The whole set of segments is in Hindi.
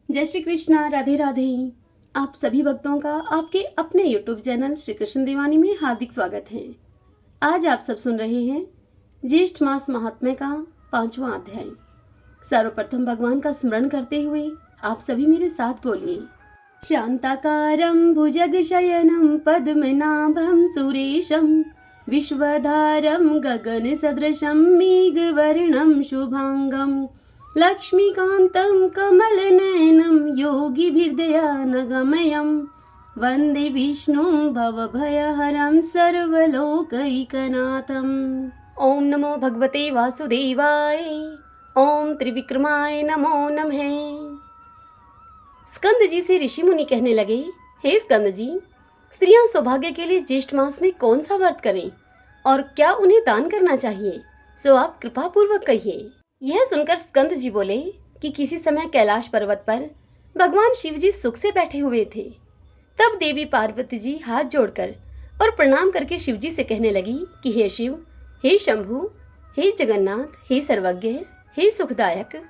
जय श्री कृष्णा, राधे राधे। आप सभी भक्तों का आपके अपने YouTube चैनल श्री कृष्ण दीवानी में हार्दिक स्वागत है। आज आप सब सुन रहे हैं ज्येष्ठ मास महात्म्य का 5वां अध्याय। सर्वप्रथम भगवान का स्मरण करते हुए आप सभी मेरे साथ बोलिए। शांताकारं भुजगशयनं पद्मनाभं सुरेशं विश्वधारं गगनसदृशं मेघवर्णं शुभांगं लक्ष्मीकान्तं कमलनयनं योगिभिर्दयानगमयं वन्दे विष्णुं भवभयहरं सर्वलोकैकनाथम्। ओम नमो भगवते वासुदेवाय। ओम त्रिविक्रमाय नमो नमः। स्कंद जी से ऋषि मुनि कहने लगे, हे स्कंद जी, स्त्रियां सौभाग्य के लिए ज्येष्ठ मास में कौन सा व्रत करें और क्या उन्हें दान करना चाहिए, सो आप कृपा पूर्वक कहिए। यह सुनकर स्कंद जी बोले कि किसी समय कैलाश पर्वत पर भगवान शिव जी सुख से बैठे हुए थे। तब देवी पार्वती जी हाथ जोड़कर और प्रणाम करके शिव जी से कहने लगी कि हे शिव, हे शंभु, हे जगन्नाथ, हे सर्वज्ञ, हे सुखदायक,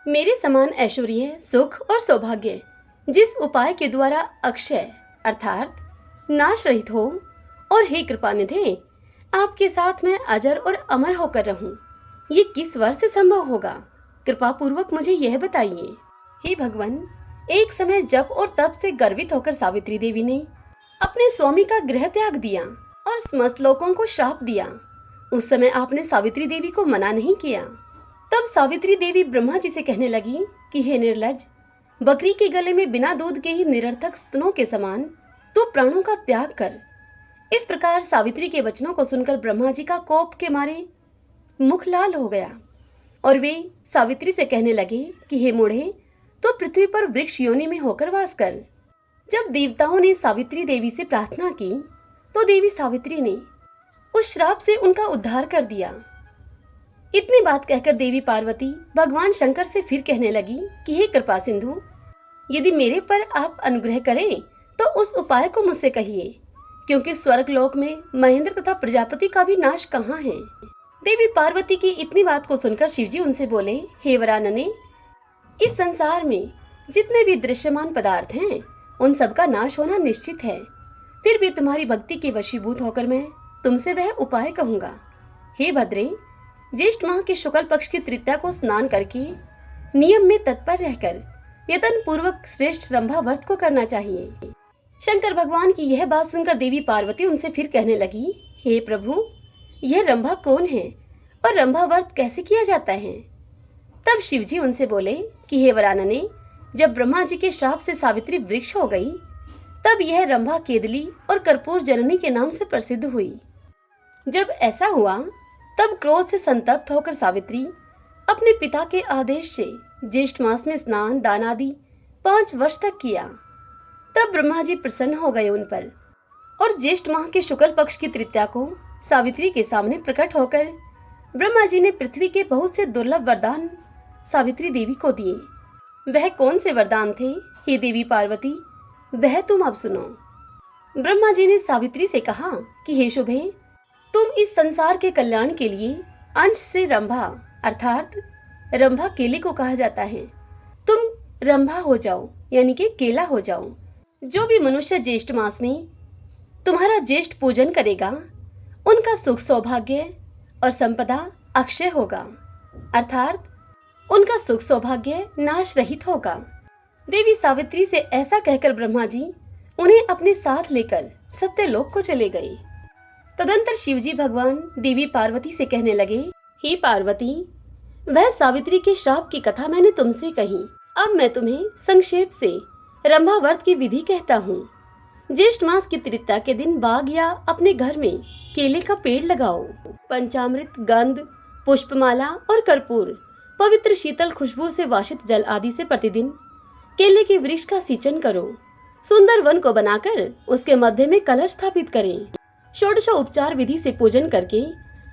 मेरे समान ऐश्वर्य, सुख और सौभाग्य जिस उपाय के द्वारा अक्षय अर्थात नाश रहित हो, और हे कृपानिधे, आपके साथ मैं अजर और अमर होकर रहूं, ये किस वर से संभव होगा? कृपा पूर्वक मुझे यह बताइए। हे भगवान, एक समय जप और तप से गर्वित होकर सावित्री देवी ने अपने स्वामी का गृह त्याग दिया और समस्त लोगों को श्राप दिया। उस समय आपने सावित्री देवी को मना नहीं किया। तब सावित्री देवी ब्रह्मा जी से कहने लगी कि हे निर्लज, बकरी के गले में बिना दूध के ही निरर्थक स्तनों के समान तू प्राणों का त्याग कर। इस प्रकार सावित्री के वचनों को सुनकर ब्रह्मा जी का कोप के मारे मुख लाल हो गया और वे सावित्री से कहने लगे कि हे मूढ़े, तो पृथ्वी पर वृक्ष योनि में होकर वास कर। जब देवताओं ने सावित्री देवी से प्रार्थना की तो देवी सावित्री ने उस श्राप से उनका उद्धार कर दिया। इतनी बात कहकर देवी पार्वती भगवान शंकर से फिर कहने लगी कि हे कृपा सिंधु, यदि मेरे पर आप अनुग्रह करें तो उस उपाय को मुझसे कहिए, क्योंकि स्वर्ग लोक में महेंद्र तथा प्रजापति का भी नाश कहाँ है। देवी पार्वती की इतनी बात को सुनकर शिवजी उनसे बोले, हे वरानने, इस संसार में जितने भी दृश्यमान पदार्थ हैं उन सबका नाश होना निश्चित है। फिर भी तुम्हारी भक्ति के वशीभूत होकर मैं तुमसे वह उपाय कहूंगा। हे भद्रे, ज्येष्ठ माह के शुक्ल पक्ष की तृतीया को स्नान करके नियम में तत्पर रहकर यतन पूर्वक श्रेष्ठ रंभा व्रत को करना चाहिए। शंकर भगवान की यह बात सुनकर देवी पार्वती उनसे फिर कहने लगी, हे प्रभु, यह रंभा कौन है और रंभा व्रत कैसे किया जाता है? तब शिवजी उनसे बोले कि हे वरानने, जब ब्रह्मा जी के श्राप से सावित्री वृक्ष हो गई तब यह रंभा केदली और कर्पूर जननी के नाम से प्रसिद्ध हुई। जब ऐसा हुआ तब क्रोध से संतप्त होकर सावित्री अपने पिता के आदेश से ज्येष्ठ मास में स्नान दान आदि 5 वर्ष तक किया। तब ब्रह्मा जी प्रसन्न हो गए उन पर और ज्येष्ठ माह के शुक्ल पक्ष की तृतीया को सावित्री के सामने प्रकट होकर ब्रह्मा जी ने पृथ्वी के बहुत से दुर्लभ वरदान सावित्री देवी को दिए। वह कौन से वरदान थे, हे देवी पार्वती, वह तुम अब सुनो। ब्रह्मा जी ने सावित्री से कहा कि हे शुभे, तुम इस संसार के कल्याण के लिए अंश से रंभा अर्थात रंभा केले को कहा जाता है, तुम रंभा हो जाओ, यानी कि केला हो जाओ। जो भी मनुष्य ज्येष्ठ मास में तुम्हारा ज्येष्ठ पूजन करेगा उनका सुख सौभाग्य और संपदा अक्षय होगा, अर्थात उनका सुख सौभाग्य नाश रहित होगा। देवी सावित्री से ऐसा कहकर ब्रह्मा जी उन्हें अपने साथ लेकर सत्यलोक को चले गए। तदंतर शिवजी भगवान देवी पार्वती से कहने लगे, हे पार्वती, वह सावित्री के श्राप की कथा मैंने तुमसे कही। अब मैं तुम्हें संक्षेप से रंभा व्रत की विधि कहता हूँ। ज्येष्ठ मास की तृतीया के दिन बाग या अपने घर में केले का पेड़ लगाओ। पंचामृत, गंध, पुष्पमाला और कर्पूर, पवित्र शीतल खुशबू से वाषित जल आदि से प्रतिदिन केले के वृक्ष का सिंचन करो। सुंदर वन को बनाकर उसके मध्य में कलश स्थापित करें। षोडशोपचार विधि से पूजन करके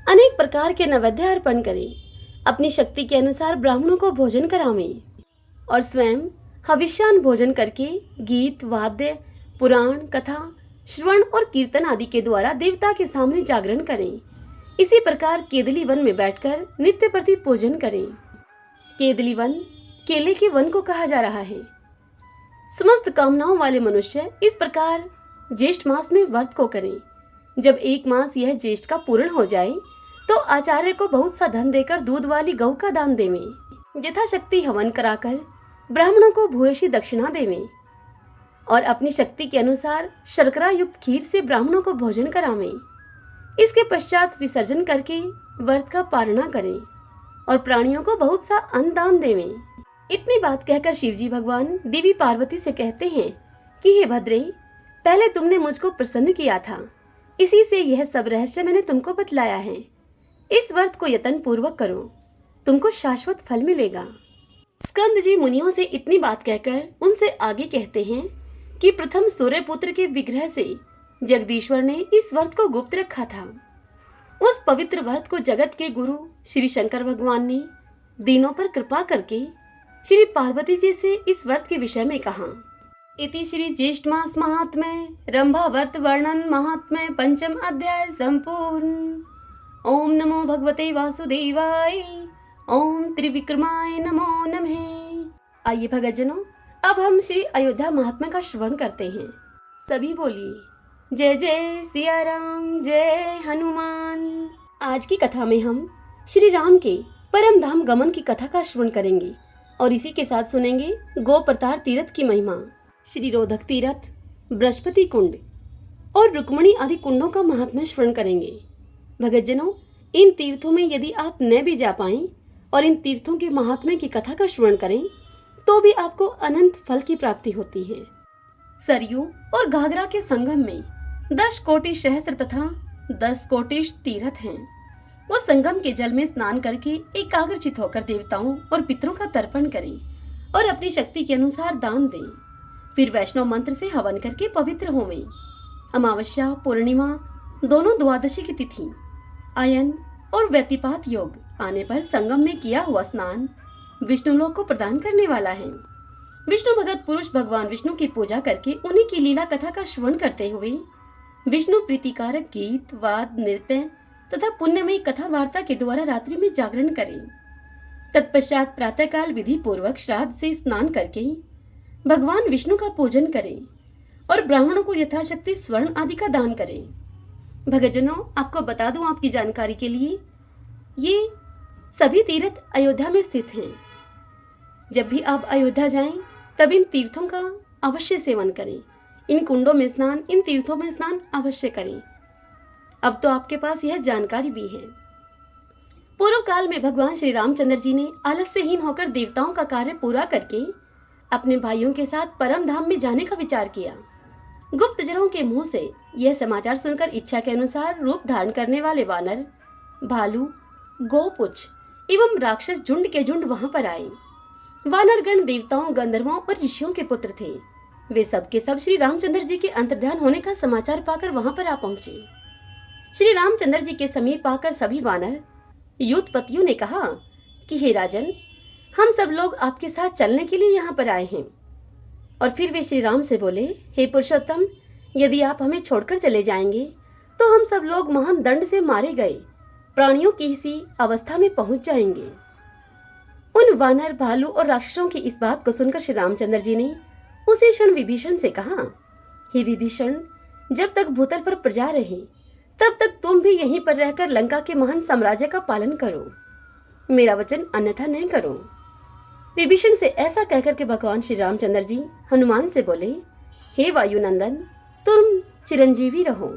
अनेक प्रकार के नैवेद्य अर्पण करें। अपनी शक्ति के अनुसार ब्राह्मणों को भोजन करावें और स्वयं हविष्यान भोजन करके गीत, वाद्य, पुराण, कथा, श्रवण और कीर्तन आदि के द्वारा देवता के सामने जागरण करें। इसी प्रकार केदली वन में बैठकर नित्य प्रति पूजन करें। केदली वन केले के वन को कहा जा रहा है। समस्त कामनाओं वाले मनुष्य इस प्रकार ज्येष्ठ मास में व्रत को करें। जब 1 मास यह ज्येष्ठ का पूर्ण हो जाए तो आचार्य को बहुत सा धन देकर दूध वाली गौ का दान देवें। यथाशक्ति हवन कराकर ब्राह्मणों को भूयसी दक्षिणा देवें और अपनी शक्ति के अनुसार शर्करा युक्त खीर से ब्राह्मणों को भोजन करावें। इसके पश्चात विसर्जन करके व्रत का पालना करें और प्राणियों को बहुत सा अन्न दान देवें। इतनी बात कहकर शिवजी भगवान देवी पार्वती से कहते हैं कि हे भद्रे, पहले तुमने मुझको प्रसन्न किया था, इसी से यह सब रहस्य मैंने तुमको बतलाया है। इस व्रत को यत्न पूर्वक करो, तुमको शाश्वत फल मिलेगा। स्कंद जी मुनियों से इतनी बात कहकर उनसे आगे कहते हैं कि प्रथम सूर्यपुत्र के विग्रह से जगदीश्वर ने इस व्रत को गुप्त रखा था। उस पवित्र व्रत को जगत के गुरु श्री शंकर भगवान ने दीनों पर कृपा करके श्री पार्वती जी से इस व्रत के विषय में कहा। इति श्री ज्येष्ठ मास महात्म्य रंभा व्रत वर्णन महात्म्य 5म अध्याय संपूर्ण। ओम नमो भगवते वासुदेवाय, ओम त्रिविक्रमाय नमो नमः। आइए भगतजनों, अब हम श्री अयोध्या महात्म्य का श्रवण करते हैं। सभी बोलिए जय जय सिया राम, जय हनुमान। आज की कथा में हम श्री राम के परम धाम गमन की कथा का श्रवण करेंगे और इसी के साथ सुनेंगे गोप्रतार तीर्थ की महिमा, श्री रोधक तीर्थ, बृहस्पति कुंड और रुक्मणी आदि कुंडों का महात्म्य श्रवण करेंगे। भगतजनों, इन तीर्थों में यदि आप न भी जा पाएं और इन तीर्थों के महात्म्य की कथा का श्रवण करें तो भी आपको अनंत फल की प्राप्ति होती है। सरयू और घाघरा के संगम में 10 कोटि सहस्त्र तथा 10 कोटि तीर्थ हैं। वो संगम के जल में स्नान करके एकाग्रचित होकर देवताओं और पितरों का तर्पण करें और अपनी शक्ति के अनुसार दान दें। फिर वैष्णव मंत्र से हवन करके पवित्र होवें। अमावस्या पूर्णिमा दोनों द्वादशी की तिथि, आयन और व्यतिपात योग आने पर संगम में किया हुआ स्नान विष्णु लोक को प्रदान करने वाला है। विष्णु भगत पुरुष भगवान विष्णु की पूजा करके उन्हीं की लीला कथा का श्रवण करते हुए विष्णु प्रीतिकारक गीत, वाद, नृत्य तथा पुण्यमयी कथा वार्ता के द्वारा रात्रि में जागरण करें। तत्पश्चात प्रातःकाल विधि पूर्वक श्राद्ध से स्नान करके भगवान विष्णु का पूजन करें और ब्राह्मणों को यथाशक्ति स्वर्ण आदि का दान करें। भगतजनों, आपको बता दूं आपकी जानकारी के लिए, ये सभी तीर्थ अयोध्या में स्थित हैं। जब भी आप अयोध्या जाएं तब इन तीर्थों का अवश्य सेवन करें। इन कुंडों में स्नान, इन तीर्थों में स्नान अवश्य करें। अब तो आपके पास यह जानकारी भी है। पूर्व काल में भगवान श्री रामचंद्र जी ने आलस्यहीन होकर देवताओं का कार्य पूरा करके अपने भाइयों के साथ परम धाम में जाने का विचार किया। गुप्तचरों के मुंह से यह समाचार सुनकर इच्छा के अनुसार रूप धारण करने वाले वानर, भालू, गोपुच्छ एवं राक्षस झुंड के झुंड वहां पर आए। वानरगण देवताओं, गंधर्वों और ऋषियों के पुत्र थे। वे सब के सब श्री रामचंद्र जी के अंतर्ध्यान होने का समाचार पाकर वहां पर आ पहुंचे। श्री रामचंद्र जी के समीप आकर सभी वानर युद्धपतियों ने कहा कि हे राजन, हम सब लोग आपके साथ चलने के लिए यहाँ पर आए हैं। और फिर वे श्री राम से बोले, हे पुरुषोत्तम, यदि आप हमें छोड़कर चले जाएंगे तो हम सब लोग महान दंड से मारे गए प्राणियों की सी अवस्था में पहुंच जाएंगे। उन वानर, भालू और राक्षसों की इस बात को सुनकर श्री रामचंद्र जी ने उसी क्षण विभीषण से कहा, हे विभीषण, जब तक भूतल पर प्रजा रहे तब तक तुम भी यहीं पर रहकर लंका के महान साम्राज्य का पालन करो, मेरा वचन अन्यथा नहीं करो। विभीषण से ऐसा कहकर के भगवान श्री रामचंद्र जी हनुमान से बोले, हे वायुनंदन, तुम चिरंजीवी रहो।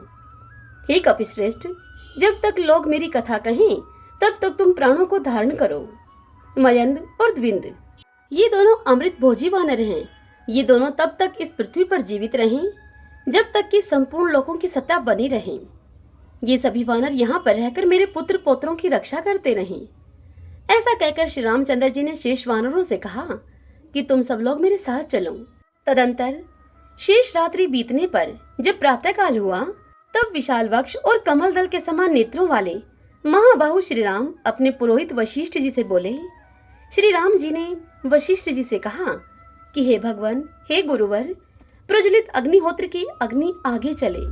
हे कपिश्रेष्ठ, जब तक लोग मेरी कथा कहें तब तक तुम प्राणों को धारण करो। मयंद और द्विंद ये दोनों अमृत भोजी वानर हैं। ये दोनों तब तक इस पृथ्वी पर जीवित रहें जब तक कि संपूर्ण लोगों की सत्ता बनी रहे। ये सभी वानर यहाँ पर रहकर मेरे पुत्र पौत्रों की रक्षा करते रहें। ऐसा कहकर श्री रामचंद्र जी ने शेष वानरों से कहा कि तुम सब लोग मेरे साथ चलो। तदंतर शेष रात्रि बीतने पर जब प्रातःकाल हुआ तब विशाल वक्ष और कमल दल के समान नेत्रों वाले महाबाहु श्री राम अपने पुरोहित वशिष्ठ जी से बोले। श्री राम जी ने वशिष्ठ जी से कहा कि हे भगवान, हे गुरुवर, प्रज्वलित अग्निहोत्र की अग्नि आगे चले,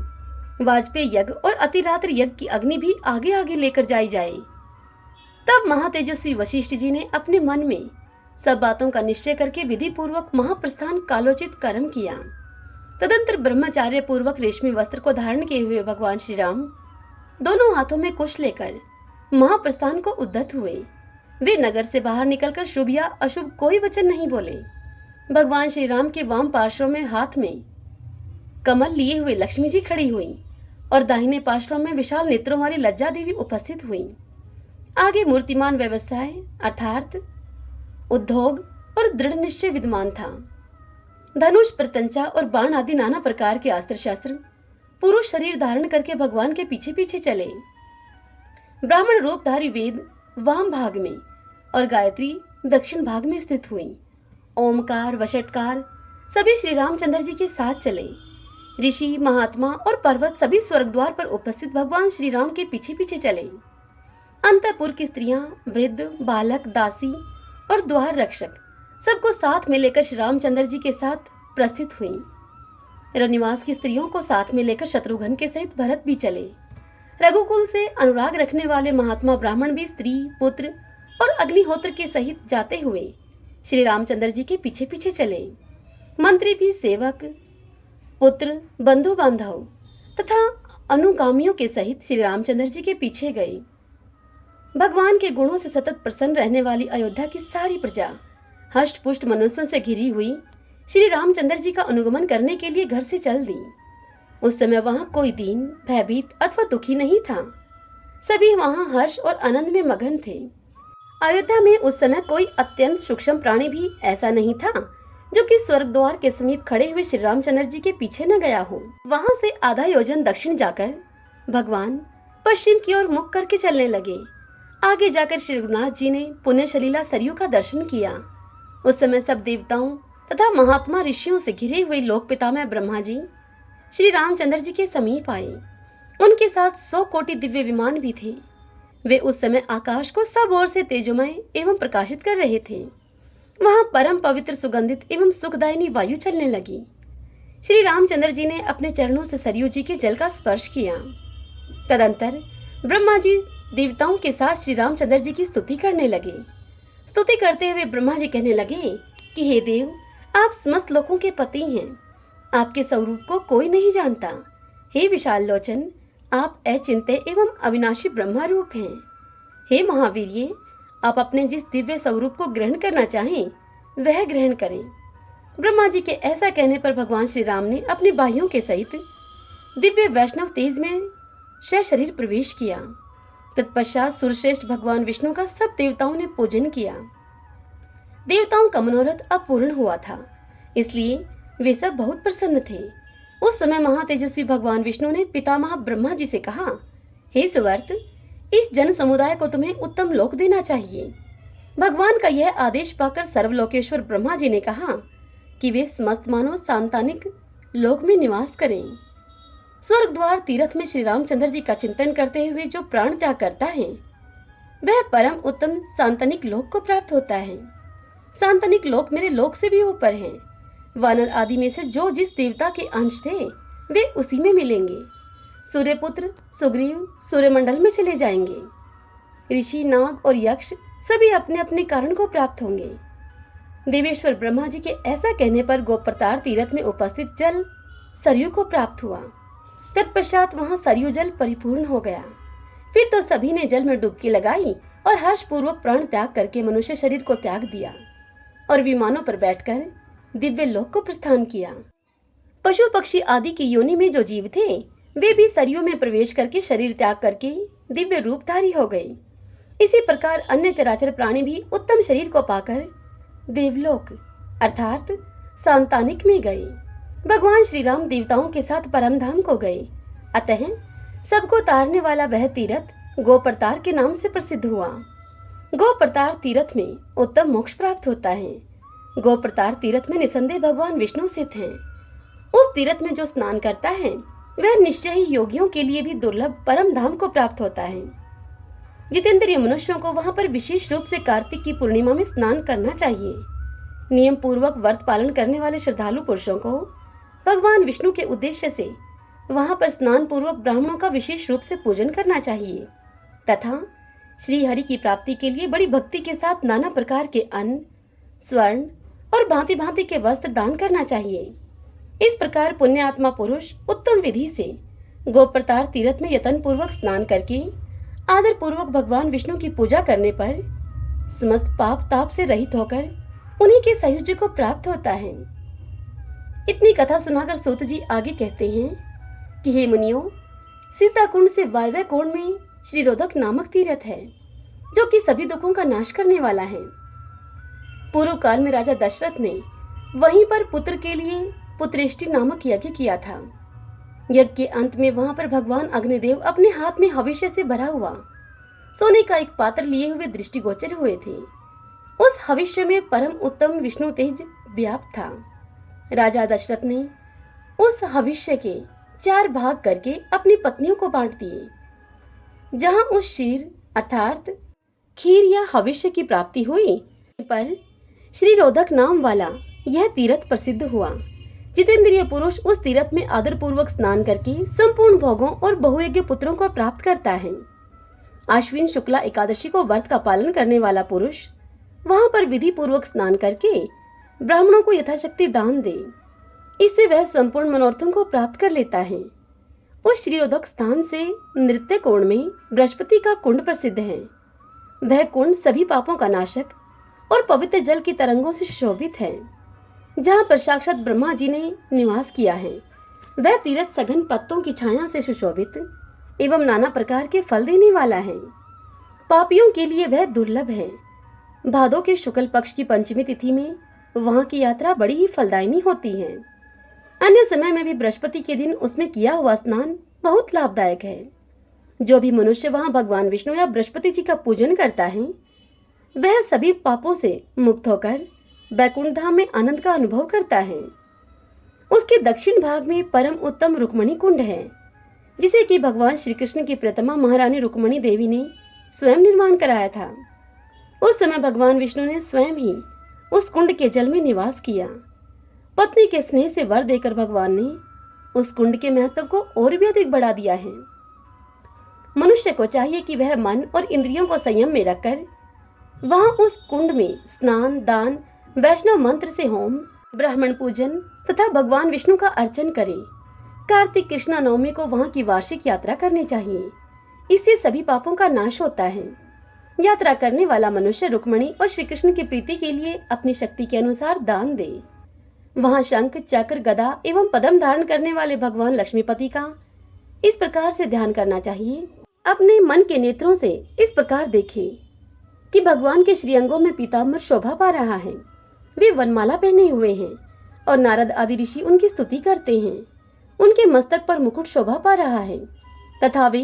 वाजपेयी यज्ञ और अतिरात्र यज्ञ की अग्नि भी आगे आगे लेकर जाई जाए। तब महातेजस्वी वशिष्ठ जी ने अपने मन में सब बातों का निश्चय करके विधि पूर्वक महाप्रस्थान कालोचित कर्म किया। तदंतर ब्रह्मचार्य पूर्वक रेशमी वस्त्र को धारण किए हुए भगवान श्री राम दोनों हाथों में कुश लेकर महाप्रस्थान को उद्यत हुए। वे नगर से बाहर निकलकर शुभ या अशुभ कोई वचन नहीं बोले। भगवान श्री राम के वाम पार्श्व में हाथ में कमल लिए हुए लक्ष्मी जी खड़ी हुई और दाहिने पार्श्व में विशाल नेत्रों वाली लज्जा देवी उपस्थित हुई। आगे मूर्तिमान व्यवसाय अर्थात उद्योग और दृढ़ निश्चय विद्यमान था। धनुष, प्रत्यंचा और बाण आदि नाना प्रकार के अस्त्र शस्त्र पुरुष शरीर धारण करके भगवान के पीछे पीछे चले। ब्राह्मण रूपधारी वेद वाम भाग में और गायत्री दक्षिण भाग में स्थित हुई। ओमकार वषटकार सभी श्री रामचंद्र जी के साथ चले। ऋषि, महात्मा और पर्वत सभी स्वर्ग द्वार पर उपस्थित भगवान श्री राम के पीछे पीछे चले। अंतःपुर की स्त्रियां, वृद्ध, बालक, दासी और द्वार रक्षक सबको साथ में लेकर श्री रामचंद्र जी के साथ प्रस्थित हुई। रनिवास की स्त्रियों को साथ में लेकर शत्रुघ्न के सहित भरत भी चले। रघुकुल से अनुराग रखने वाले महात्मा ब्राह्मण भी स्त्री, पुत्र और अग्निहोत्र के सहित जाते हुए श्री रामचंद्र जी के पीछे पीछे चले। मंत्री भी सेवक, पुत्र, बंधु बांधव तथा अनुगामियों के सहित श्री रामचंद्र जी के पीछे गए। भगवान के गुणों से सतत प्रसन्न रहने वाली अयोध्या की सारी प्रजा हष्ट पुष्ट मनुष्यों से घिरी हुई श्री रामचंद्र जी का अनुगमन करने के लिए घर से चल दी। उस समय वहां कोई दीन, भयभीत अथवा दुखी नहीं था। सभी वहां हर्ष और आनंद में मगन थे। अयोध्या में उस समय कोई अत्यंत सूक्ष्म प्राणी भी ऐसा नहीं था जो कि स्वर्ग द्वार के समीप खड़े हुए श्री रामचंद्र जी के पीछे न गया हो। वहां से आधा योजन दक्षिण जाकर भगवान पश्चिम की ओर मुख करके चलने लगे। आगे जाकर श्री रघुनाथ जी ने पुण्य सलीला सरयू का दर्शन किया। उस समय सब देवताओं तथा महात्मा ऋषियों से घिरे हुए लोक पितामह ब्रह्मा जी श्री रामचंद्र जी के समीप आए। उनके साथ 100 कोटि दिव्य विमान भी थे। वे उस समय आकाश को सब ओर से तेजोमय एवं प्रकाशित कर रहे थे। वहां परम पवित्र, सुगंधित एवं सुखदायिनी वायु चलने लगी। श्री रामचंद्र जी ने अपने चरणों से सरयू जी के जल का स्पर्श किया। तदंतर ब्रह्मा जी देवताओं के साथ श्री रामचंद्र जी की स्तुति करने लगे। स्तुति करते हुए ब्रह्मा जी कहने लगे कि हे देव, आप समस्त लोकों के पति हैं। आपके स्वरूप को कोई नहीं जानता। हे विशाल लोचन, आप अचिंत्य एवं अविनाशी ब्रह्मा रूप हैं। हे महावीर्य, आप अपने जिस दिव्य स्वरूप को ग्रहण करना चाहें वह ग्रहण करें। ब्रह्मा जी के ऐसा कहने पर भगवान श्री राम ने अपने बाहियों के सहित दिव्य वैष्णव तेज में शरीर प्रवेश किया। तत्पश्चात सुरश्रेष्ठ भगवान विष्णु का सब देवताओं ने पूजन किया। देवताओं का मनोरथ अब पूर्ण हुआ था, इसलिए वे सब बहुत प्रसन्न थे। उस समय महातेजस्वी भगवान विष्णु ने पितामह ब्रह्मा जी से कहा, हे सुवर्त, इस जन समुदाय को तुम्हें उत्तम लोक देना चाहिए। भगवान का यह आदेश पाकर सर्वलोकेश्वर ब्रह्मा जी ने कहा कि वे समस्त मानव सांतानिक लोक में निवास करें। स्वर्ग द्वार तीर्थ में श्री रामचंद्र जी का चिंतन करते हुए जो प्राण त्याग करता है वह परम उत्तम सांतनिक लोक को प्राप्त होता है। सांतनिक लोक मेरे लोक से भी ऊपर है। वानर आदि में से जो जिस देवता के अंश थे वे उसी में मिलेंगे। सूर्यपुत्र सुग्रीव सूर्यमंडल में चले जाएंगे। ऋषि, नाग और यक्ष सभी अपने अपने कारण को प्राप्त होंगे। देवेश्वर ब्रह्मा जी के ऐसा कहने पर गोप्रतार तीर्थ में उपस्थित जल सरयू को प्राप्त हुआ। तत्पश्चात वहां सरयू जल परिपूर्ण हो गया। फिर तो सभी ने जल में डुबकी लगाई और हर्षपूर्वक प्राण त्याग करके मनुष्य शरीर को त्याग दिया और विमानों पर बैठकर दिव्य लोक को प्रस्थान किया। पशु पक्षी आदि की योनि में जो जीव थे वे भी सरयू में प्रवेश करके शरीर त्याग करके दिव्य रूपधारी हो गए। इसी प्रकार अन्य चराचर प्राणी भी उत्तम शरीर को पाकर देवलोक अर्थात सांतानिक में गए। भगवान श्री राम देवताओं के साथ परम धाम को गए। अतः सबको तारने वाला वह तीर्थ गोप्रतार के नाम से प्रसिद्ध हुआ। गोप्रतार तीर्थ में उत्तम मोक्ष प्राप्त होता है। गोप्रतार तीर्थ में निसंदेह भगवान विष्णु स्थित हैं। उस तीर्थ में जो स्नान करता है वह निश्चय ही योगियों के लिए भी दुर्लभ परम धाम को प्राप्त होता है। जितेंद्रिय मनुष्यों को वहां पर विशेष रूप से कार्तिक की पूर्णिमा में स्नान करना चाहिए। नियम पूर्वक व्रत पालन करने वाले श्रद्धालु पुरुषों को भगवान विष्णु के उद्देश्य से वहां पर स्नान पूर्वक ब्राह्मणों का विशेष रूप से पूजन करना चाहिए तथा श्री हरि की प्राप्ति के लिए बड़ी भक्ति के साथ नाना प्रकार के अन्न, स्वर्ण और भांति भांति के वस्त्र दान करना चाहिए। इस प्रकार पुण्य आत्मा पुरुष उत्तम विधि से गोप्रतार तीर्थ में यत्न पूर्वक स्नान करके आदर पूर्वक भगवान विष्णु की पूजा करने पर समस्त पाप ताप से रहित होकर उन्हीं के सायुज्य को प्राप्त होता है। इतनी कथा सुनाकर सूत जी आगे कहते हैं कि हे मुनियों, सीता कुंड से वायव्य कोण में श्री रोदक नामक तीर्थ है, जो कि सभी दुखों का नाश करने वाला है। पूर्व काल में राजा दशरथ ने वहीं पर पुत्र के लिए पुत्रेष्टि नामक यज्ञ किया था। यज्ञ के अंत में वहां पर भगवान अग्निदेव अपने हाथ में हविष्य से भरा हुआ सोने का एक पात्र लिए हुए दृष्टिगोचर हुए थे। उस हविष्य में परम उत्तम विष्णु तेज व्याप्त था। राजा दशरथ ने उस हविष्य के 4 भाग करके अपनी पत्नियों को बांट दिए। जहां उस क्षीर अर्थात खीर या हविष्य की प्राप्ति हुई पर श्री रोदक नाम वाला यह तीर्थ प्रसिद्ध हुआ। जितेंद्रिय पुरुष उस तीर्थ में आदर पूर्वक स्नान करके संपूर्ण भोगों और बहुयज्ञ पुत्रों को प्राप्त करता है। आश्विन शुक्ला एकादशी को व्रत का पालन करने वाला पुरुष वहां पर विधि पूर्वक स्नान करके ब्राह्मणों को यथाशक्ति दान दे। इससे वह संपूर्ण मनोरथों को प्राप्त कर लेता है। उस श्रीरोधक स्थान से नृत्य कोण में बृहस्पति का कुंड प्रसिद्ध है। वह कुंड सभी पापों का नाशक और पवित्र जल की तरंगों से सुशोभित है, जहाँ पर साक्षात ब्रह्मा जी ने निवास किया है। वह तीर्थ सघन पत्तों की छाया से सुशोभित एवं नाना प्रकार के फल देने वाला है। पापियों के लिए वह दुर्लभ है। भादों के शुक्ल पक्ष की पंचमी तिथि में वहां की यात्रा बड़ी ही फलदायिनी होती है। अन्य समय में भी बृहस्पति के दिन उसमें किया हुआ स्नान बहुत लाभदायक है। जो भी मनुष्य वहां भगवान विष्णु या बृहस्पति जी का पूजन करता है, वह सभी पापों से मुक्त होकर बैकुंठ धाम में आनंद का अनुभव करता है। उसके दक्षिण भाग में परम उत्तम रुक्मणी कुंड है, जिसे कि भगवान श्री कृष्ण की प्रियतमा महारानी रुक्मणी देवी ने स्वयं निर्माण कराया था। उस समय भगवान विष्णु ने स्वयं ही उस कुंड के जल में निवास किया। पत्नी के स्नेह से वर देकर भगवान ने उस कुंड के महत्व को और भी अधिक बढ़ा दिया है। मनुष्य को चाहिए कि वह मन और इंद्रियों को संयम में रखकर वहां उस कुंड में स्नान, दान, वैष्णव मंत्र से होम, ब्राह्मण पूजन तथा भगवान विष्णु का अर्चन करे। कार्तिक कृष्णा नवमी को वहां की वार्षिक यात्रा करनी चाहिए। इससे सभी पापों का नाश होता है। यात्रा करने वाला मनुष्य रुक्मणी और श्री कृष्ण की प्रीति के लिए अपनी शक्ति के अनुसार दान दे। वहां शंख, चक्र, गदा एवं पद्म धारण करने वाले भगवान लक्ष्मीपति का इस प्रकार से ध्यान करना चाहिए। अपने मन के नेत्रों से इस प्रकार देखे कि भगवान के श्रीअंगों में पीताम्बर शोभा पा रहा है। वे वनमाला पहने हुए हैं और नारद आदि ऋषि उनकी स्तुति करते हैं। उनके मस्तक पर मुकुट शोभा पा रहा है तथा वे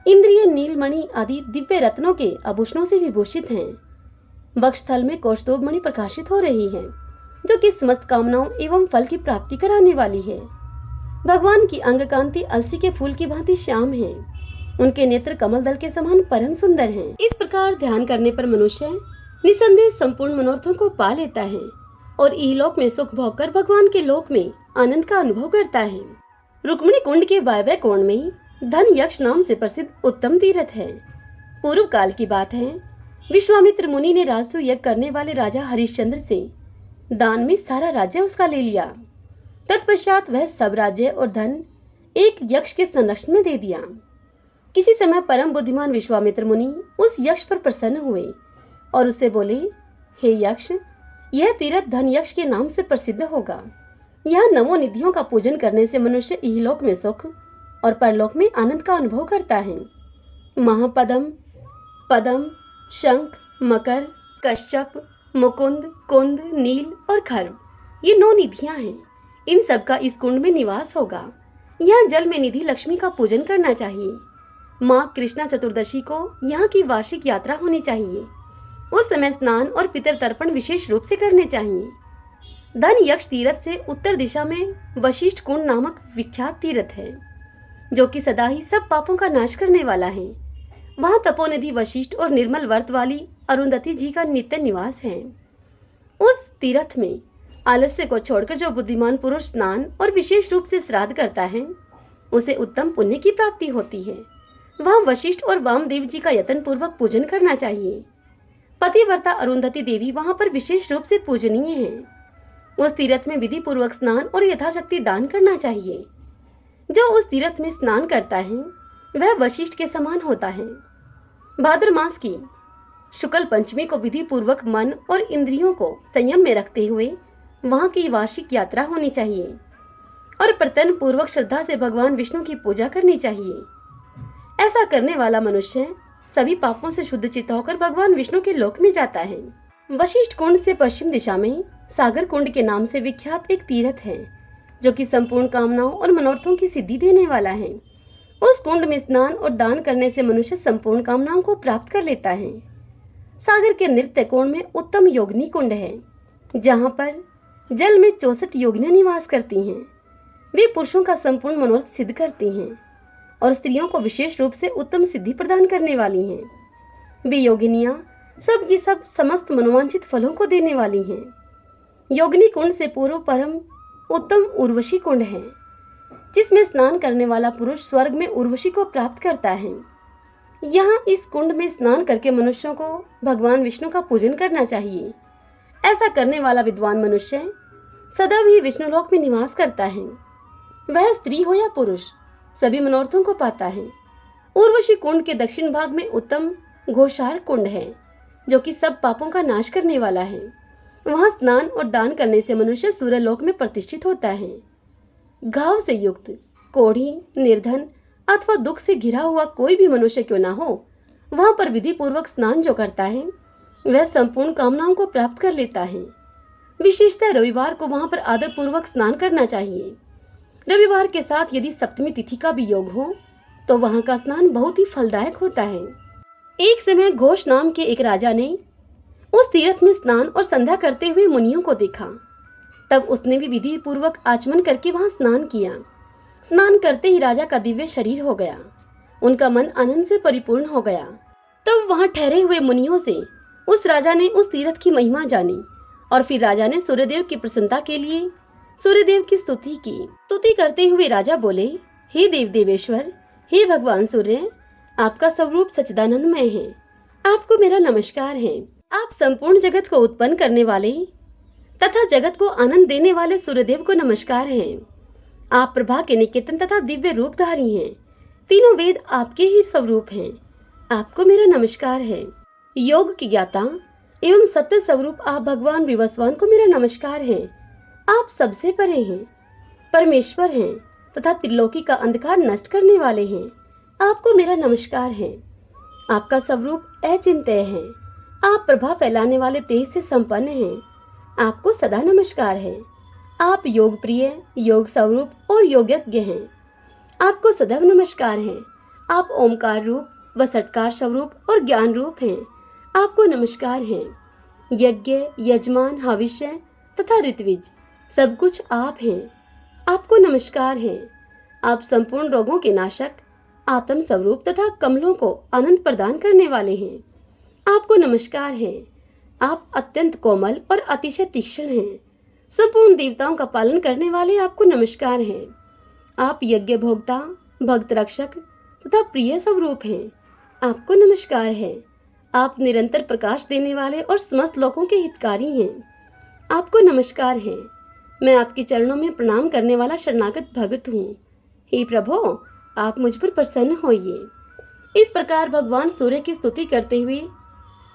इंद्रिय नीलमणि आदि दिव्य रत्नों के आभूषणों से विभूषित हैं। वक्षस्थल में कौस्तुभ मणि प्रकाशित हो रही है, जो कि समस्त कामनाओं एवं फल की प्राप्ति कराने वाली है। भगवान की अंग कांति अलसी के फूल की भांति श्याम है। उनके नेत्र कमल दल के समान परम सुंदर हैं। इस प्रकार ध्यान करने पर मनुष्य निसंदेह संपूर्ण मनोरथों को पा लेता है और इहलोक में सुख भोग कर भगवान के लोक में आनंद का अनुभव करता है। रुक्मिणी कुंड के वायव्य कोण में धन यक्ष नाम से प्रसिद्ध उत्तम तीर्थ है। पूर्व काल की बात है, विश्वामित्र मुनि ने राजसू यज्ञ करने वाले राजा हरिश्चंद्र से दान में सारा राज्य उसका ले लिया। तत्पश्चात वह सब राज्य और धन एक यक्ष के संरक्षण में दे दिया। किसी समय परम बुद्धिमान विश्वामित्र मुनि उस यक्ष पर प्रसन्न हुए और उससे बोले, हे यक्ष, यह तीर्थ धन यक्ष के नाम से प्रसिद्ध होगा। यह नवों निधियों का पूजन करने से मनुष्य इहलोक में सुख और परलोक में आनंद का अनुभव करता है। महापदम, पदम, शंख, मकर, कश्यप, मुकुंद, कुंद, नील और खर्व, ये 9 निधियां हैं। इन सब का इस कुंड में निवास होगा। यहाँ जल में निधि लक्ष्मी का पूजन करना चाहिए। माँ कृष्णा चतुर्दशी को यहाँ की वार्षिक यात्रा होनी चाहिए। उस समय स्नान और पितर तर्पण विशेष रूप से करने चाहिए। धन यक्ष तीर्थ से उत्तर दिशा में वशिष्ठ कुंड नामक विख्यात तीर्थ है, जो कि सदा ही सब पापों का नाश करने वाला है। वहाँ तपोनिधि वशिष्ठ और निर्मल व्रत वाली अरुंधति जी का नित्य निवास है। उस तीर्थ में आलस्य को छोड़कर जो बुद्धिमान पुरुष स्नान और विशेष रूप से श्राद्ध करता है, उसे उत्तम पुण्य की प्राप्ति होती है। वहाँ वशिष्ठ और वामदेव जी का यत्न पूर्वक पूजन करना चाहिए। पतिव्रता अरुंधति देवी वहां पर विशेष रूप से पूजनीय है। उस तीर्थ में विधि पूर्वक स्नान और यथाशक्ति दान करना चाहिए। जो उस तीर्थ में स्नान करता है वह वशिष्ठ के समान होता है। भाद्र मास की शुक्ल पंचमी को विधि पूर्वक मन और इंद्रियों को संयम में रखते हुए वहां की वार्षिक यात्रा होनी चाहिए और प्रत्यन पूर्वक श्रद्धा से भगवान विष्णु की पूजा करनी चाहिए। ऐसा करने वाला मनुष्य सभी पापों से शुद्ध चित्त होकर भगवान विष्णु के लोक में जाता है। वशिष्ठ कुंड से पश्चिम दिशा में सागर कुंड के नाम से विख्यात एक तीर्थ है जो कि संपूर्ण कामनाओं और मनोरथों की सिद्धि देने वाला है। उस कुंड में स्नान और दान करने से मनुष्य संपूर्ण कामनाओं को प्राप्त कर लेता है। सागर के नृत्य कोण में उत्तम योगिनी कुंड है जहाँ पर जल में 64 योगिनियां निवास करती हैं। वे पुरुषों का संपूर्ण मनोरथ सिद्ध करती हैं और स्त्रियों को विशेष रूप से उत्तम सिद्धि प्रदान करने वाली हैं। वे योगिनियां सब की सब समस्त मनोवांछित फलों को देने वाली हैं। योगिनी कुंड से पूर्व परम उत्तम उर्वशी कुंड है जिसमें स्नान करने वाला पुरुष स्वर्ग में उर्वशी को प्राप्त करता है। यहाँ इस कुंड में स्नान करके मनुष्यों को भगवान विष्णु का पूजन करना चाहिए। ऐसा करने वाला विद्वान मनुष्य सदा भी विष्णुलोक में निवास करता है। वह स्त्री हो या पुरुष सभी मनोरथों को पाता है। उर्वशी कुंड के दक्षिण भाग में उत्तम घोषार कुंड है जो कि सब पापों का नाश करने वाला है। वहां स्नान और दान करने से मनुष्य सूर्यलोक में प्रतिष्ठित होता है। घाव से युक्त, कोढ़ी, निर्धन अथवा दुख से घिरा हुआ कोई भी मनुष्य क्यों ना हो, वहां पर विधि पूर्वक स्नान जो करता है वह संपूर्ण कामनाओं को प्राप्त कर लेता है। विशेषतः रविवार को वहां पर आदर पूर्वक स्नान करना चाहिए। रविवार के साथ यदि सप्तमी तिथि का भी योग हो तो वहां का स्नान बहुत ही फलदायक होता है। एक समय घोष नाम के एक राजा ने उस तीर्थ में स्नान और संध्या करते हुए मुनियों को देखा। तब उसने भी विधि पूर्वक आचमन करके वहां स्नान किया। स्नान करते ही राजा का दिव्य शरीर हो गया। उनका मन आनंद से परिपूर्ण हो गया। तब वहां ठहरे हुए मुनियों से उस राजा ने उस तीर्थ की महिमा जानी और फिर राजा ने सूर्यदेव की प्रसन्नता के लिए सूर्यदेव की स्तुति की। स्तुति करते हुए राजा बोले, हे देव देवेश्वर, हे भगवान सूर्य, आपका स्वरूप सच्चिदानंदमय है। आपको मेरा नमस्कार है। आप संपूर्ण जगत को उत्पन्न करने वाले तथा जगत को आनंद देने वाले सूर्यदेव को नमस्कार है। आप प्रभा के निकेतन तथा दिव्य रूपधारी हैं। तीनों वेद आपके ही स्वरूप हैं। आपको मेरा नमस्कार है। योग की ज्ञाता एवं सत्य स्वरूप आप भगवान विवस्वान को मेरा नमस्कार है। आप सबसे परे हैं, परमेश्वर हैं तथा त्रिलोकी का अंधकार नष्ट करने वाले हैं। आपको मेरा नमस्कार है। आपका स्वरूप अचिंत्य है। आप प्रभा फैलाने वाले तेज से संपन्न हैं। आपको सदा नमस्कार है। आप योग प्रिय, योग स्वरूप और योगज्ञ हैं। आपको सदैव नमस्कार है। आप ओमकार रूप व षटकार स्वरूप और ज्ञान रूप हैं। आपको नमस्कार है। यज्ञ, यजमान, हविष्य तथा ऋत्विज सब कुछ आप हैं। आपको नमस्कार है। आप संपूर्ण रोगों के नाशक, आत्म स्वरूप तथा कमलों को आनंद प्रदान करने वाले हैं। आपको नमस्कार है। आप अत्यंत कोमल और अतिशय तीक्ष्ण हैं। संपूर्ण देवताओं का पालन करने वाले आपको नमस्कार है। आप यज्ञ भोक्ता, भक्त रक्षक तथा प्रिय स्वरूप हैं। आपको नमस्कार है। आप निरंतर प्रकाश देने वाले और समस्त लोगों के हितकारी हैं। आपको नमस्कार है। मैं आपके चरणों में प्रणाम करने वाला शरणागत भक्त हूँ। हे प्रभु, आप मुझ पर प्रसन्न होइए। इस प्रकार भगवान सूर्य की स्तुति करते हुए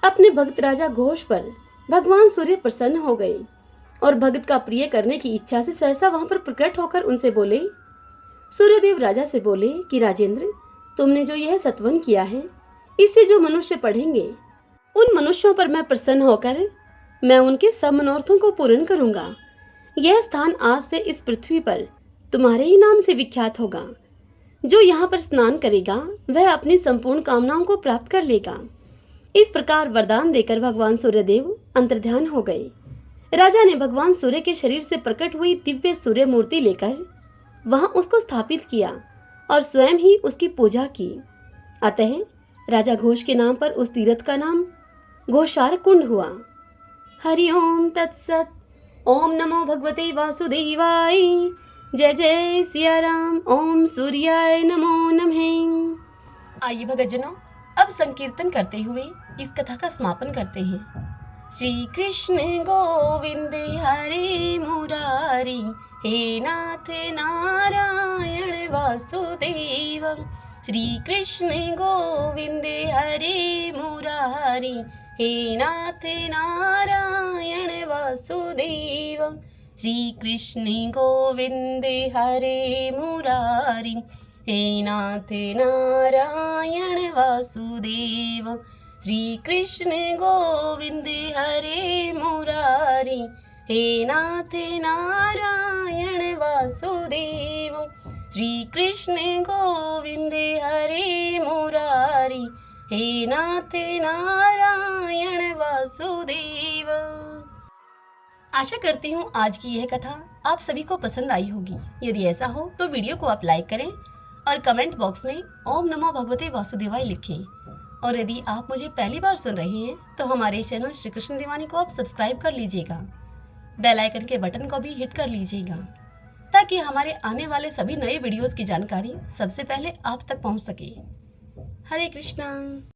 अपने भक्त राजा घोष पर भगवान सूर्य प्रसन्न हो गए और भक्त का प्रिय करने की इच्छा से सहसा वहां पर प्रकट होकर उनसे बोले। सूर्यदेव राजा से बोले कि राजेंद्र, तुमने जो यह सत्वन किया है, इससे जो मनुष्य पढ़ेंगे उन मनुष्यों पर मैं प्रसन्न होकर मैं उनके सब मनोरथों को पूर्ण करूंगा। यह स्थान आज से इस पृथ्वी पर तुम्हारे ही नाम से विख्यात होगा। जो यहाँ पर स्नान करेगा वह अपनी संपूर्ण कामनाओं को प्राप्त कर लेगा। इस प्रकार वरदान देकर भगवान सूर्यदेव अंतर्ध्यान हो गए। राजा ने भगवान सूर्य के शरीर से प्रकट हुई दिव्य सूर्य मूर्ति लेकर वहां उसको स्थापित किया और स्वयं ही उसकी पूजा की। अतः राजा घोष के नाम पर उस तीर्थ का नाम घोषार कुंड हुआ। हरि ओम तत्सत। ओम नमो भगवते वासुदेवाय। जय जय सिया राम। ओम सूर्याय नमो नमः। आइए भगतजनों, अब संकीर्तन करते हुए इस कथा का समापन करते हैं। श्री कृष्ण गोविंद हरे मुरारी, हे नाथ नारायण वासुदेव। श्री कृष्ण गोविंद हरे मुरारी, हे नाथ नारायण वासुदेव। श्री कृष्ण गोविंद हरे मुरारी, हे नाथ नारायण वासुदेव। श्री कृष्ण गोविंद हरे मुरारी, हे नाथ नारायण वासुदेव। श्री कृष्ण गोविंद हरे मुरारी, हे नाथ नारायण वासुदेव। आशा करती हूँ आज की यह कथा आप सभी को पसंद आई होगी। यदि ऐसा हो तो वीडियो को आप लाइक करें और कमेंट बॉक्स में ओम नमो भगवते वासुदेवाय लिखें। और यदि आप मुझे पहली बार सुन रहे हैं तो हमारे चैनल श्री कृष्ण दीवानी को आप सब्सक्राइब कर लीजिएगा। बेल आइकन के बटन को भी हिट कर लीजिएगा ताकि हमारे आने वाले सभी नए वीडियोस की जानकारी सबसे पहले आप तक पहुंच सके। हरे कृष्णा।